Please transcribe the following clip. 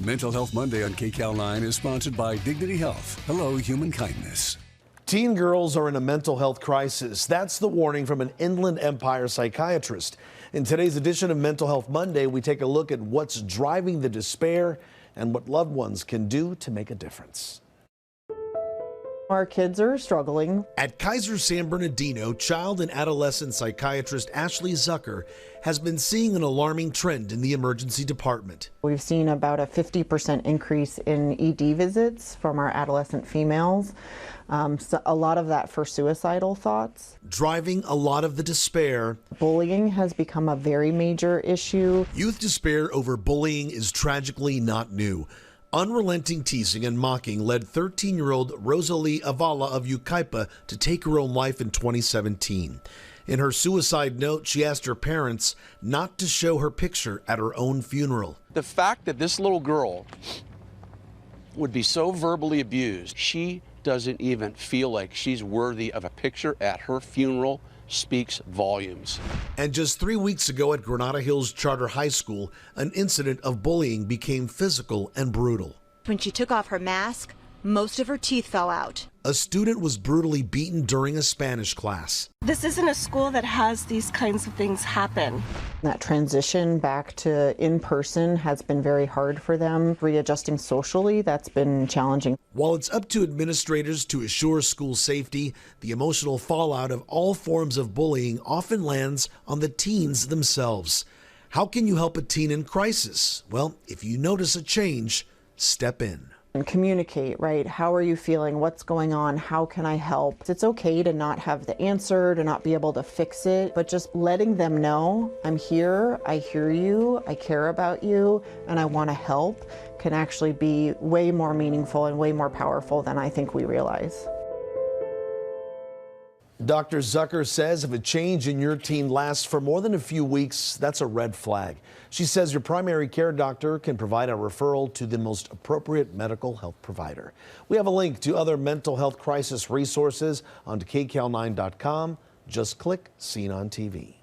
Mental Health Monday on KCAL 9 is sponsored by Dignity Health. Hello, human kindness. Teen girls are in a mental health crisis. That's the warning from an Inland Empire psychiatrist. In today's edition of Mental Health Monday, we take a look at what's driving the despair and what loved ones can do to make a difference. Our kids are struggling. At Kaiser San Bernardino, child and adolescent psychiatrist Ashley Zucker has been seeing an alarming trend in the emergency department. We've seen about a 50% increase in ED visits from our adolescent females. So a lot of that for suicidal thoughts. Driving a lot of the despair. Bullying has become a very major issue. Youth despair over bullying is tragically not new. Unrelenting teasing and mocking led 13-year-old Rosalie Avala of Yucaipa to take her own life in 2017. In her suicide note, she asked her parents not to show her picture at her own funeral. The fact that this little girl would be so verbally abused, she doesn't even feel like she's worthy of a picture at her funeral, speaks volumes. And just 3 weeks ago at Granada Hills Charter High School, an incident of bullying became physical and brutal. When she took off her mask, most of her teeth fell out. A student was brutally beaten during a Spanish class. This isn't a school that has these kinds of things happen. That transition back to in-person has been very hard for them. Readjusting socially, that's been challenging. While it's up to administrators to assure school safety, the emotional fallout of all forms of bullying often lands on the teens themselves. How can you help a teen in crisis? Well, if you notice a change, step in. And communicate, right? How are you feeling? What's going on? How can I help? It's okay to not have the answer, to not be able to fix it, but just letting them know, I'm here, I hear you, I care about you, and I want to help can actually be way more meaningful and way more powerful than I think we realize. Dr. Zucker says if a change in your teen lasts for more than a few weeks, that's a red flag. She says your primary care doctor can provide a referral to the most appropriate medical health provider. We have a link to other mental health crisis resources on KCAL9.com. Just click Seen on TV.